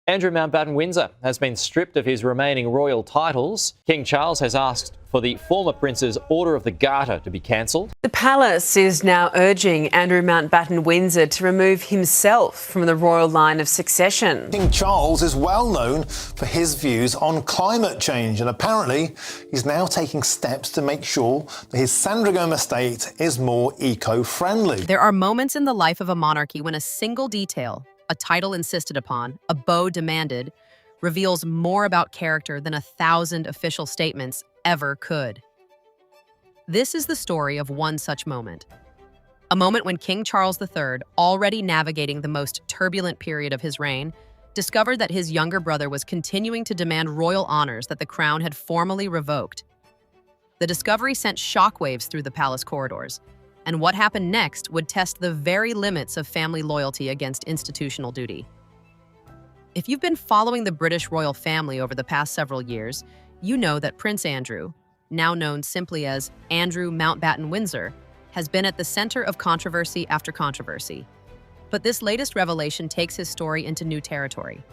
Andrew Mountbatten Windsor has been stripped of his remaining royal titles. King Charles has asked for the former prince's Order of the Garter to be cancelled. The palace is now urging Andrew Mountbatten Windsor to remove himself from the royal line of succession. King Charles is well known for his views on climate change, and apparently he's now taking steps to make sure that his Sandringham estate is more eco-friendly. There are moments in the life of a monarchy when a single detail, a title insisted upon, a beau demanded, reveals more about character than 1,000 official statements ever could. This is the story of one such moment. A moment when King Charles III, already navigating the most turbulent period of his reign, discovered that his younger brother was continuing to demand royal honors that the crown had formally revoked. The discovery sent shockwaves through the palace corridors, and what happened next would test the very limits of family loyalty against institutional duty. If you've been following the British royal family over the past several years, you know that Prince Andrew, now known simply as Andrew Mountbatten Windsor, has been at the center of controversy after controversy. But this latest revelation takes his story into new territory.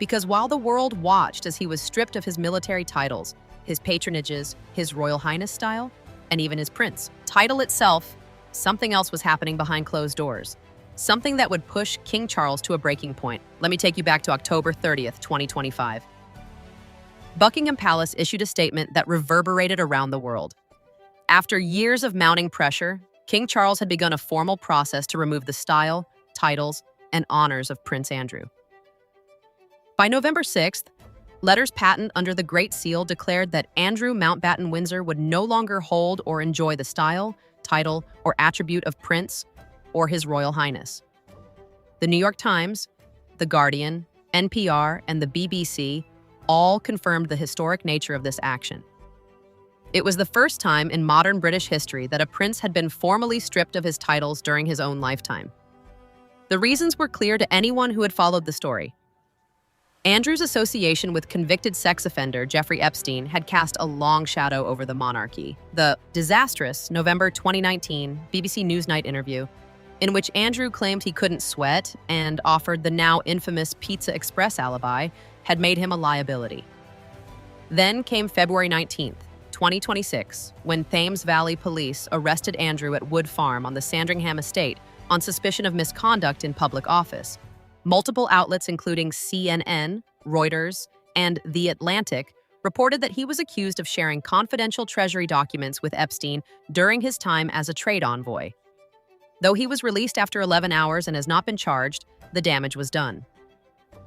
Because while the world watched as he was stripped of his military titles, his patronages, his Royal Highness style, and even his prince title itself, something else was happening behind closed doors. Something that would push King Charles to a breaking point. Let me take you back to October 30th, 2025. Buckingham Palace issued a statement that reverberated around the world. After years of mounting pressure, King Charles had begun a formal process to remove the style, titles, and honors of Prince Andrew. By November 6th, letters patent under the Great Seal declared that Andrew Mountbatten Windsor would no longer hold or enjoy the style, title, or attribute of Prince or His Royal Highness. The New York Times, The Guardian, NPR, and the BBC all confirmed the historic nature of this action. It was the first time in modern British history that a prince had been formally stripped of his titles during his own lifetime. The reasons were clear to anyone who had followed the story. Andrew's association with convicted sex offender Jeffrey Epstein had cast a long shadow over the monarchy. The disastrous November 2019 BBC Newsnight interview, in which Andrew claimed he couldn't sweat and offered the now infamous Pizza Express alibi, had made him a liability. Then came February 19th, 2026, when Thames Valley Police arrested Andrew at Wood Farm on the Sandringham estate on suspicion of misconduct in public office. Multiple outlets including CNN, Reuters, and The Atlantic reported that he was accused of sharing confidential Treasury documents with Epstein during his time as a trade envoy. Though he was released after 11 hours and has not been charged, the damage was done.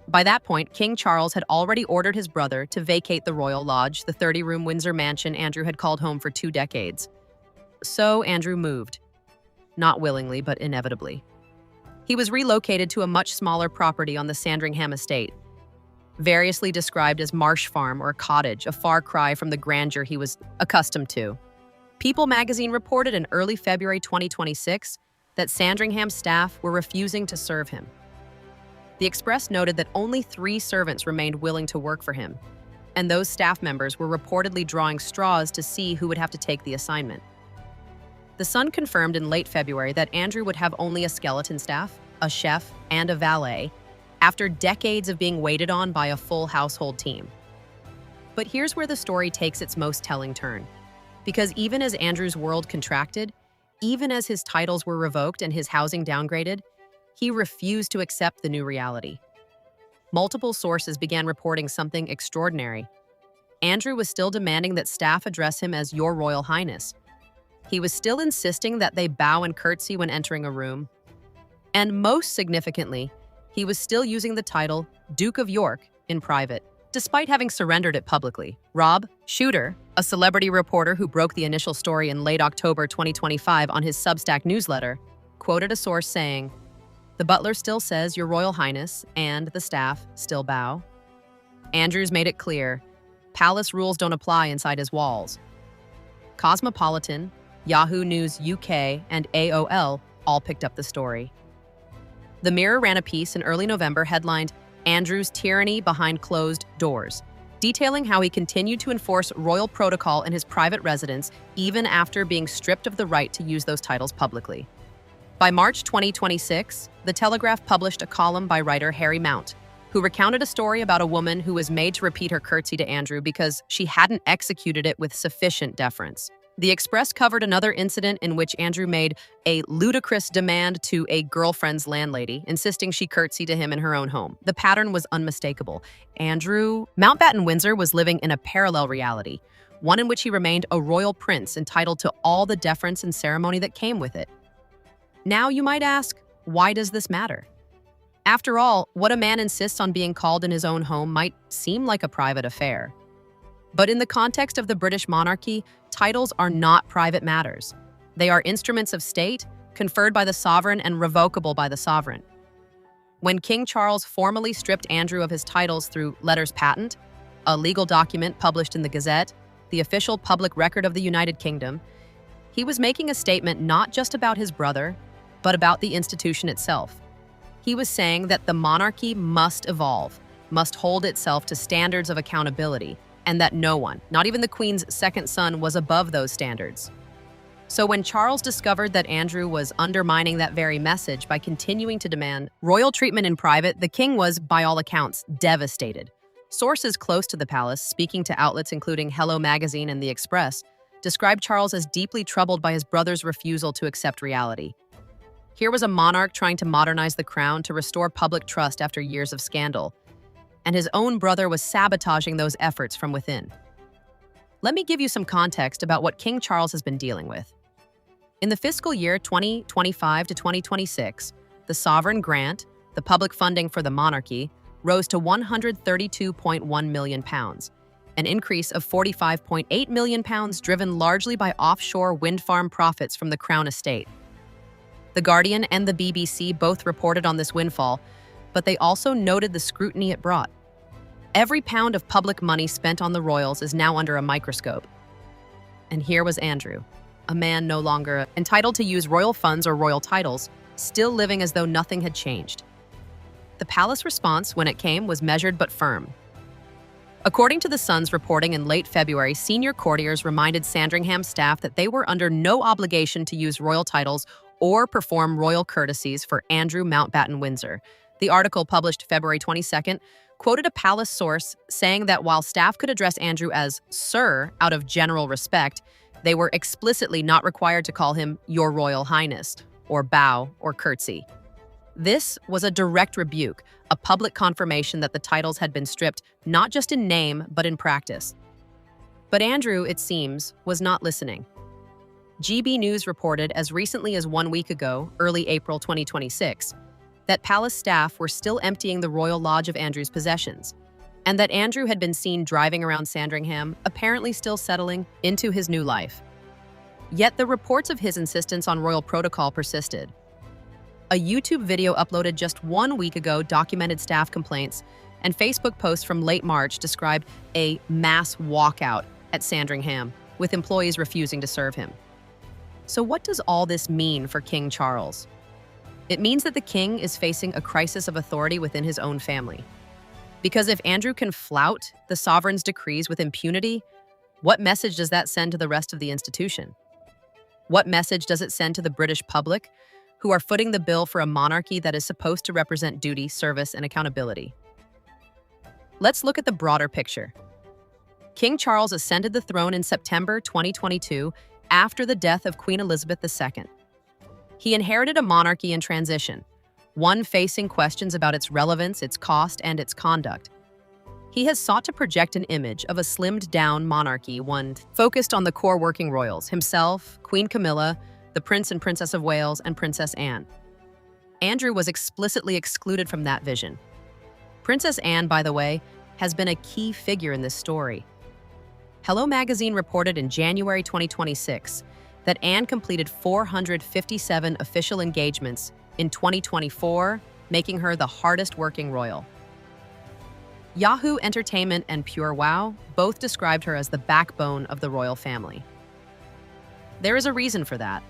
By that point, King Charles had already ordered his brother to vacate the Royal Lodge, the 30-room Windsor mansion Andrew had called home for 2 decades. So Andrew moved. Not willingly, but inevitably. He was relocated to a much smaller property on the Sandringham estate, variously described as marsh farm or a cottage, a far cry from the grandeur he was accustomed to. People magazine reported in early February 2026 that Sandringham staff were refusing to serve him. The Express noted that only 3 servants remained willing to work for him, and those staff members were reportedly drawing straws to see who would have to take the assignment. The Sun confirmed in late February that Andrew would have only a skeleton staff, a chef, and a valet, after decades of being waited on by a full household team. But here's where the story takes its most telling turn. Because even as Andrew's world contracted, even as his titles were revoked and his housing downgraded, he refused to accept the new reality. Multiple sources began reporting something extraordinary. Andrew was still demanding that staff address him as Your Royal Highness. He was still insisting that they bow and curtsy when entering a room. And most significantly, he was still using the title Duke of York in private, despite having surrendered it publicly. Rob Shuter, a celebrity reporter who broke the initial story in late October 2025 on his Substack newsletter, quoted a source saying, "The butler still says Your Royal Highness, and the staff still bow." Andrews made it clear, palace rules don't apply inside his walls. Cosmopolitan, Yahoo News UK, and AOL all picked up the story. The Mirror ran a piece in early November headlined, "Andrew's Tyranny Behind Closed Doors," detailing how he continued to enforce royal protocol in his private residence even after being stripped of the right to use those titles publicly. By March 2026, The Telegraph published a column by writer Harry Mount, who recounted a story about a woman who was made to repeat her curtsy to Andrew because she hadn't executed it with sufficient deference. The Express covered another incident in which Andrew made a ludicrous demand to a girlfriend's landlady, insisting she curtsy to him in her own home. The pattern was unmistakable. Mountbatten Windsor was living in a parallel reality, one in which he remained a royal prince entitled to all the deference and ceremony that came with it. Now you might ask, why does this matter? After all, what a man insists on being called in his own home might seem like a private affair. But in the context of the British monarchy, titles are not private matters. They are instruments of state, conferred by the sovereign and revocable by the sovereign. When King Charles formally stripped Andrew of his titles through letters patent, a legal document published in the Gazette, the official public record of the United Kingdom, he was making a statement not just about his brother, but about the institution itself. He was saying that the monarchy must evolve, must hold itself to standards of accountability, and that no one, not even the Queen's second son, was above those standards. So when Charles discovered that Andrew was undermining that very message by continuing to demand royal treatment in private, the king was, by all accounts, devastated. Sources close to the palace, speaking to outlets including Hello Magazine and The Express, described Charles as deeply troubled by his brother's refusal to accept reality. Here was a monarch trying to modernize the crown to restore public trust after years of scandal, and his own brother was sabotaging those efforts from within. Let me give you some context about what King Charles has been dealing with. In the fiscal year 2025 to 2026, the sovereign grant, the public funding for the monarchy, rose to £132.1 million, an increase of £45.8 million driven largely by offshore wind farm profits from the Crown estate. The Guardian and the BBC both reported on this windfall, but they also noted the scrutiny it brought. Every pound of public money spent on the royals is now under a microscope. And here was Andrew, a man no longer entitled to use royal funds or royal titles, still living as though nothing had changed. The palace response, when it came, was measured but firm. According to The Sun's reporting in late February, senior courtiers reminded Sandringham staff that they were under no obligation to use royal titles or perform royal courtesies for Andrew Mountbatten Windsor. The article, published February 22nd, quoted a palace source saying that while staff could address Andrew as Sir out of general respect, they were explicitly not required to call him Your Royal Highness, or bow or curtsy. This was a direct rebuke, a public confirmation that the titles had been stripped not just in name, but in practice. But Andrew, it seems, was not listening. GB News reported as recently as 1 week ago, early April 2026, that palace staff were still emptying the Royal Lodge of Andrew's possessions, and that Andrew had been seen driving around Sandringham, apparently still settling into his new life. Yet the reports of his insistence on royal protocol persisted. A YouTube video uploaded just 1 week ago documented staff complaints, and Facebook posts from late March described a mass walkout at Sandringham, with employees refusing to serve him. So what does all this mean for King Charles? It means that the king is facing a crisis of authority within his own family. Because if Andrew can flout the sovereign's decrees with impunity, what message does that send to the rest of the institution? What message does it send to the British public, who are footing the bill for a monarchy that is supposed to represent duty, service, and accountability? Let's look at the broader picture. King Charles ascended the throne in September 2022 after the death of Queen Elizabeth II. He inherited a monarchy in transition, one facing questions about its relevance, its cost, and its conduct. He has sought to project an image of a slimmed-down monarchy, one focused on the core working royals, himself, Queen Camilla, the Prince and Princess of Wales, and Princess Anne. Andrew was explicitly excluded from that vision. Princess Anne, by the way, has been a key figure in this story. Hello Magazine reported in January 2026 that Anne completed 457 official engagements in 2024, making her the hardest working royal. Yahoo Entertainment and Pure Wow both described her as the backbone of the royal family. There is a reason for that.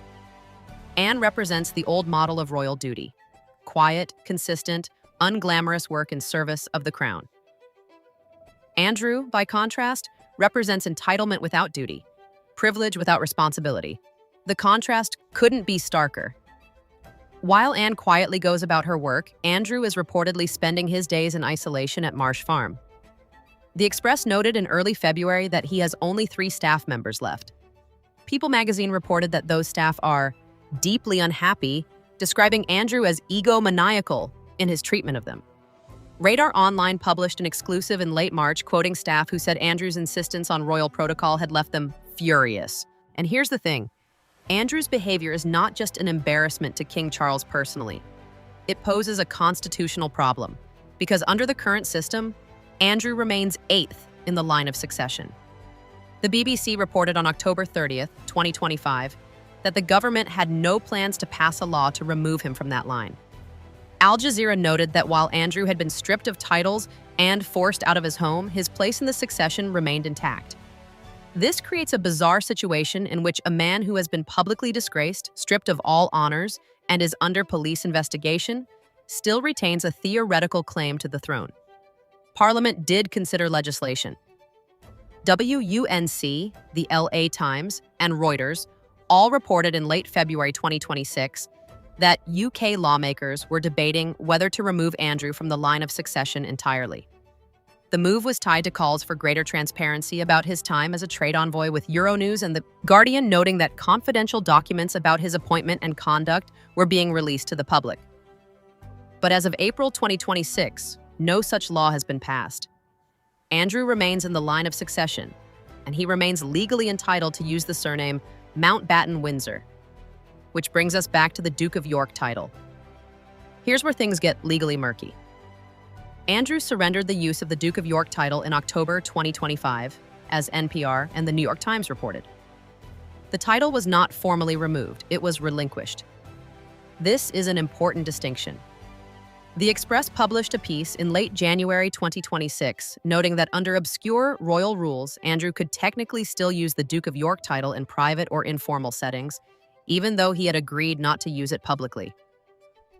Anne represents the old model of royal duty: quiet, consistent, unglamorous work in service of the crown. Andrew, by contrast, represents entitlement without duty, privilege without responsibility. The contrast couldn't be starker. While Anne quietly goes about her work, Andrew is reportedly spending his days in isolation at Marsh Farm. The Express noted in early February that he has only 3 staff members left. People magazine reported that those staff are deeply unhappy, describing Andrew as egomaniacal in his treatment of them. Radar Online published an exclusive in late March quoting staff who said Andrew's insistence on royal protocol had left them furious. And here's the thing. Andrew's behavior is not just an embarrassment to King Charles personally. It poses a constitutional problem, because under the current system, Andrew remains 8th in the line of succession. The BBC reported on October 30th, 2025, that the government had no plans to pass a law to remove him from that line. Al Jazeera noted that while Andrew had been stripped of titles and forced out of his home, his place in the succession remained intact. This creates a bizarre situation in which a man who has been publicly disgraced, stripped of all honors, and is under police investigation, still retains a theoretical claim to the throne. Parliament did consider legislation. WUNC, the LA Times, and Reuters all reported in late February 2026 that UK lawmakers were debating whether to remove Andrew from the line of succession entirely. The move was tied to calls for greater transparency about his time as a trade envoy with Euronews and The Guardian, noting that confidential documents about his appointment and conduct were being released to the public. But as of April 2026, no such law has been passed. Andrew remains in the line of succession, and he remains legally entitled to use the surname Mountbatten-Windsor, which brings us back to the Duke of York title. Here's where things get legally murky. Andrew surrendered the use of the Duke of York title in October 2025, as NPR and the New York Times reported. The title was not formally removed, it was relinquished. This is an important distinction. The Express published a piece in late January 2026, noting that under obscure royal rules, Andrew could technically still use the Duke of York title in private or informal settings, even though he had agreed not to use it publicly.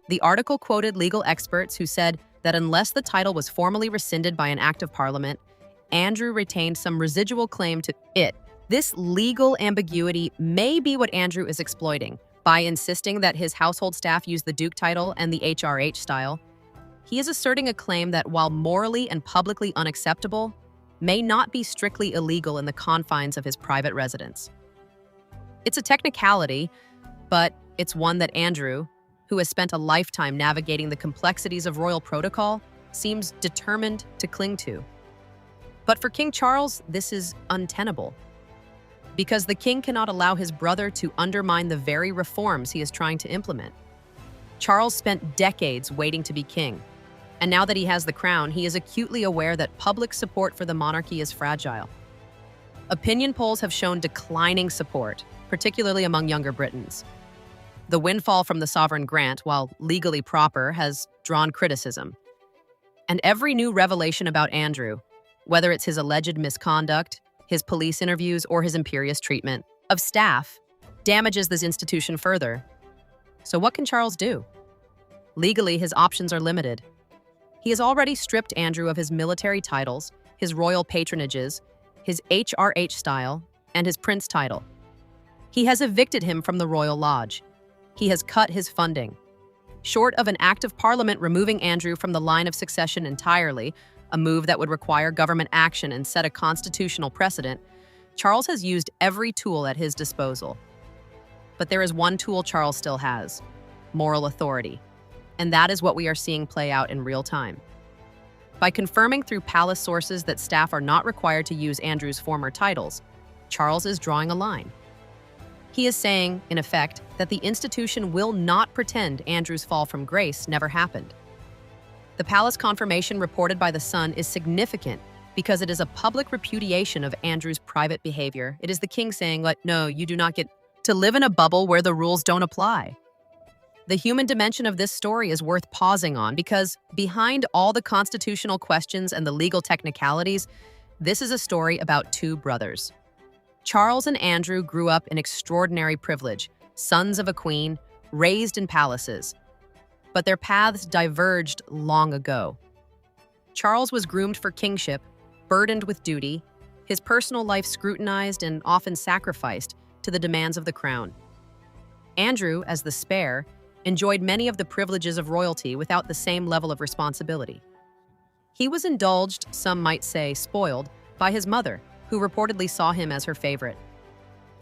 The article quoted legal experts who said that unless the title was formally rescinded by an act of parliament, Andrew retained some residual claim to it. This legal ambiguity may be what Andrew is exploiting. By insisting that his household staff use the Duke title and the HRH style, he is asserting a claim that, while morally and publicly unacceptable, may not be strictly illegal in the confines of his private residence. It's a technicality, but it's one that Andrew, who has spent a lifetime navigating the complexities of royal protocol, seems determined to cling to. But for King Charles, this is untenable, because the king cannot allow his brother to undermine the very reforms he is trying to implement. Charles spent decades waiting to be king, and now that he has the crown, he is acutely aware that public support for the monarchy is fragile. Opinion polls have shown declining support, particularly among younger Britons. The windfall from the sovereign grant, while legally proper, has drawn criticism. And every new revelation about Andrew, whether it's his alleged misconduct, his police interviews, or his imperious treatment of staff, damages this institution further. So what can Charles do? Legally, his options are limited. He has already stripped Andrew of his military titles, his royal patronages, his HRH style, and his prince title. He has evicted him from the Royal Lodge. He has cut his funding. Short of an act of parliament removing Andrew from the line of succession entirely, a move that would require government action and set a constitutional precedent, Charles has used every tool at his disposal. But there is one tool Charles still has: moral authority. And that is what we are seeing play out in real time. By confirming through palace sources that staff are not required to use Andrew's former titles, Charles is drawing a line. He is saying, in effect, that the institution will not pretend Andrew's fall from grace never happened. The palace confirmation reported by The Sun is significant because it is a public repudiation of Andrew's private behavior. It is the king saying, no, you do not get to live in a bubble where the rules don't apply. The human dimension of this story is worth pausing on because behind all the constitutional questions and the legal technicalities, this is a story about two brothers. Charles and Andrew grew up in extraordinary privilege, sons of a queen, raised in palaces. But their paths diverged long ago. Charles was groomed for kingship, burdened with duty, his personal life scrutinized and often sacrificed to the demands of the crown. Andrew, as the spare, enjoyed many of the privileges of royalty without the same level of responsibility. He was indulged, some might say spoiled, by his mother, who reportedly saw him as her favorite.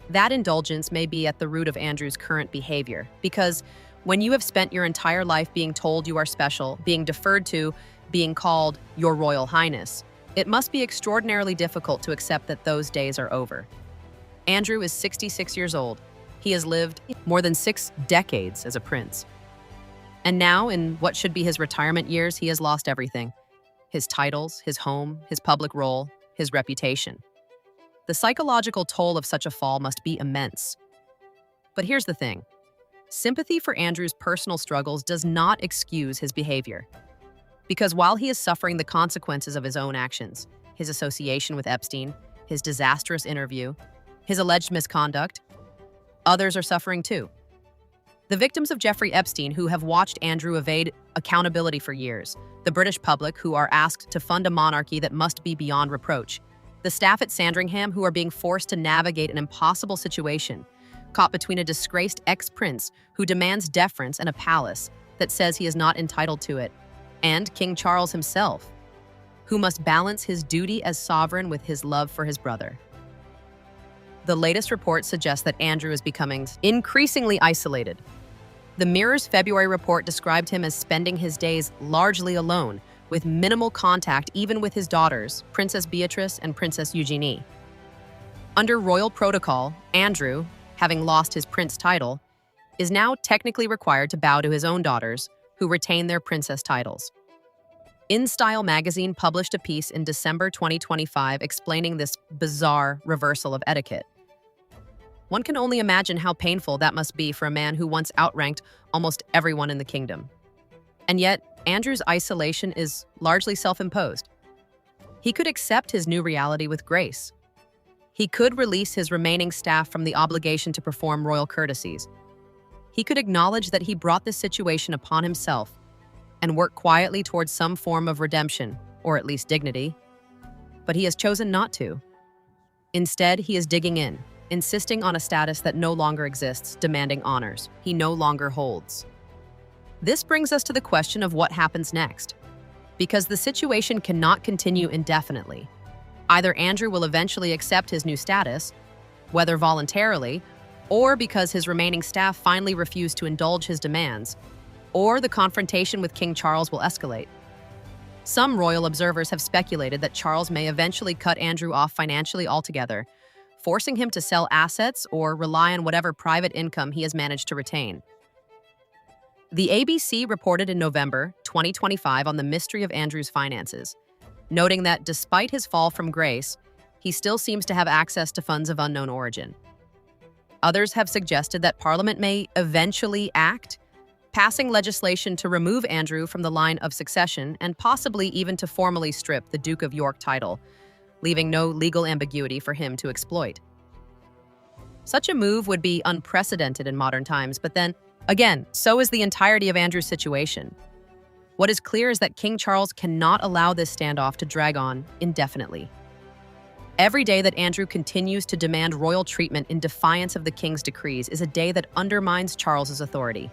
That indulgence may be at the root of Andrew's current behavior, because when you have spent your entire life being told you are special, being deferred to, being called Your Royal Highness, it must be extraordinarily difficult to accept that those days are over. Andrew is 66 years old. He has lived more than 6 decades as a prince. And now, in what should be his retirement years, he has lost everything. His titles, his home, his public role, his reputation. The psychological toll of such a fall must be immense. But here's the thing. Sympathy for Andrew's personal struggles does not excuse his behavior. Because while he is suffering the consequences of his own actions, his association with Epstein, his disastrous interview, his alleged misconduct, others are suffering too. The victims of Jeffrey Epstein, who have watched Andrew evade accountability for years, the British public, who are asked to fund a monarchy that must be beyond reproach, the staff at Sandringham, who are being forced to navigate an impossible situation, caught between a disgraced ex-prince who demands deference and a palace that says he is not entitled to it, and King Charles himself, who must balance his duty as sovereign with his love for his brother. The latest reports suggest that Andrew is becoming increasingly isolated. The Mirror's February report described him as spending his days largely alone, with minimal contact even with his daughters, Princess Beatrice and Princess Eugenie. Under royal protocol, Andrew, having lost his prince title, is now technically required to bow to his own daughters, who retain their princess titles. InStyle magazine published a piece in December 2025 explaining this bizarre reversal of etiquette. One can only imagine how painful that must be for a man who once outranked almost everyone in the kingdom. And yet, Andrew's isolation is largely self-imposed. He could accept his new reality with grace. He could release his remaining staff from the obligation to perform royal courtesies. He could acknowledge that he brought this situation upon himself and work quietly towards some form of redemption, or at least dignity. But he has chosen not to. Instead, he is digging in, insisting on a status that no longer exists, demanding honors he no longer holds. This brings us to the question of what happens next. Because the situation cannot continue indefinitely. Either Andrew will eventually accept his new status, whether voluntarily, or because his remaining staff finally refuse to indulge his demands, or the confrontation with King Charles will escalate. Some royal observers have speculated that Charles may eventually cut Andrew off financially altogether, forcing him to sell assets or rely on whatever private income he has managed to retain. The ABC reported in November 2025 on the mystery of Andrew's finances, noting that despite his fall from grace, he still seems to have access to funds of unknown origin. Others have suggested that Parliament may eventually act, passing legislation to remove Andrew from the line of succession and possibly even to formally strip the Duke of York title, leaving no legal ambiguity for him to exploit. Such a move would be unprecedented in modern times, but then, again, so is the entirety of Andrew's situation. What is clear is that King Charles cannot allow this standoff to drag on indefinitely. Every day that Andrew continues to demand royal treatment in defiance of the king's decrees is a day that undermines Charles's authority.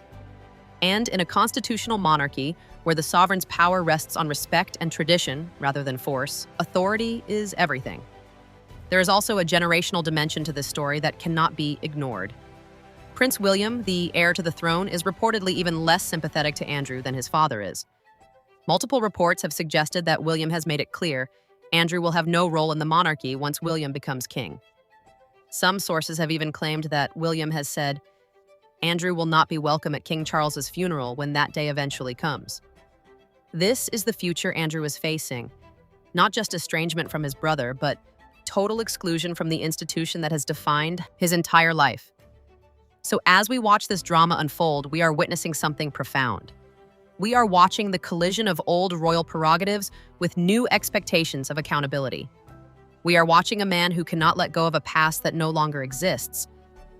And in a constitutional monarchy, where the sovereign's power rests on respect and tradition rather than force, authority is everything. There is also a generational dimension to this story that cannot be ignored. Prince William, the heir to the throne, is reportedly even less sympathetic to Andrew than his father is. Multiple reports have suggested that William has made it clear Andrew will have no role in the monarchy once William becomes king. Some sources have even claimed that William has said, Andrew will not be welcome at King Charles's funeral when that day eventually comes. This is the future Andrew is facing. Not just estrangement from his brother, but total exclusion from the institution that has defined his entire life. So as we watch this drama unfold, we are witnessing something profound. We are watching the collision of old royal prerogatives with new expectations of accountability. We are watching a man who cannot let go of a past that no longer exists.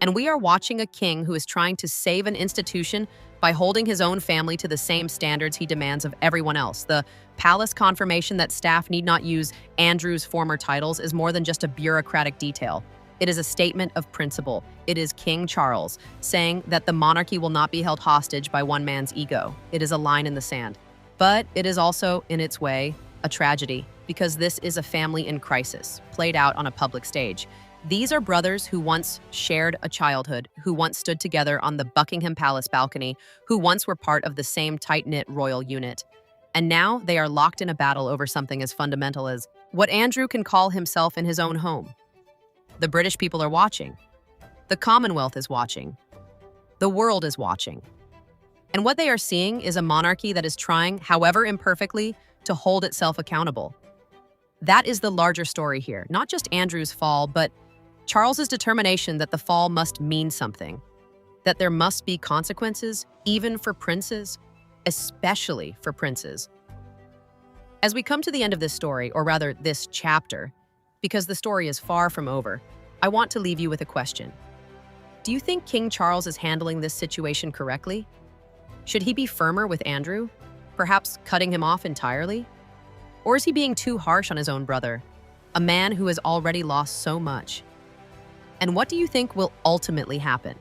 And we are watching a king who is trying to save an institution by holding his own family to the same standards he demands of everyone else. The palace confirmation that staff need not use Andrew's former titles is more than just a bureaucratic detail. It is a statement of principle. It is King Charles saying that the monarchy will not be held hostage by one man's ego. It is a line in the sand. But it is also, in its way, a tragedy, because this is a family in crisis, played out on a public stage. These are brothers who once shared a childhood, who once stood together on the Buckingham Palace balcony, who once were part of the same tight-knit royal unit. And now they are locked in a battle over something as fundamental as what Andrew can call himself in his own home. The British people are watching. The Commonwealth is watching. The world is watching. And what they are seeing is a monarchy that is trying, however imperfectly, to hold itself accountable. That is the larger story here, not just Andrew's fall, but Charles's determination that the fall must mean something, that there must be consequences, even for princes, especially for princes. As we come to the end of this story, or rather this chapter, because the story is far from over, I want to leave you with a question. Do you think King Charles is handling this situation correctly? Should he be firmer with Andrew, perhaps cutting him off entirely? Or is he being too harsh on his own brother, a man who has already lost so much? And what do you think will ultimately happen?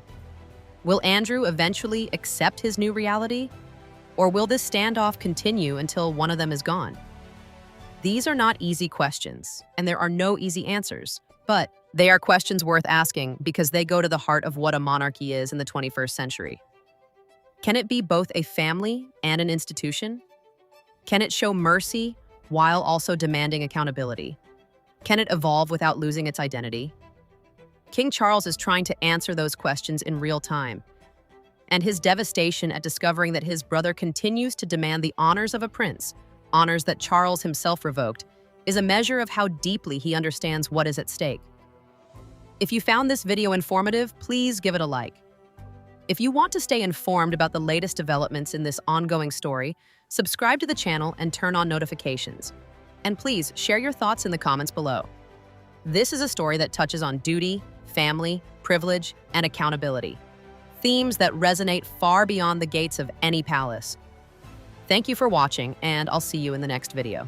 Will Andrew eventually accept his new reality? Or will this standoff continue until one of them is gone? These are not easy questions, and there are no easy answers, but they are questions worth asking because they go to the heart of what a monarchy is in the 21st century. Can it be both a family and an institution? Can it show mercy while also demanding accountability? Can it evolve without losing its identity? King Charles is trying to answer those questions in real time, and his devastation at discovering that his brother continues to demand the honors of a prince, honors that Charles himself revoked, is a measure of how deeply he understands what is at stake. If you found this video informative, please give it a like. If you want to stay informed about the latest developments in this ongoing story, subscribe to the channel and turn on notifications. And please share your thoughts in the comments below. This is a story that touches on duty, family, privilege, and accountability. Themes that resonate far beyond the gates of any palace. Thank you for watching, and I'll see you in the next video.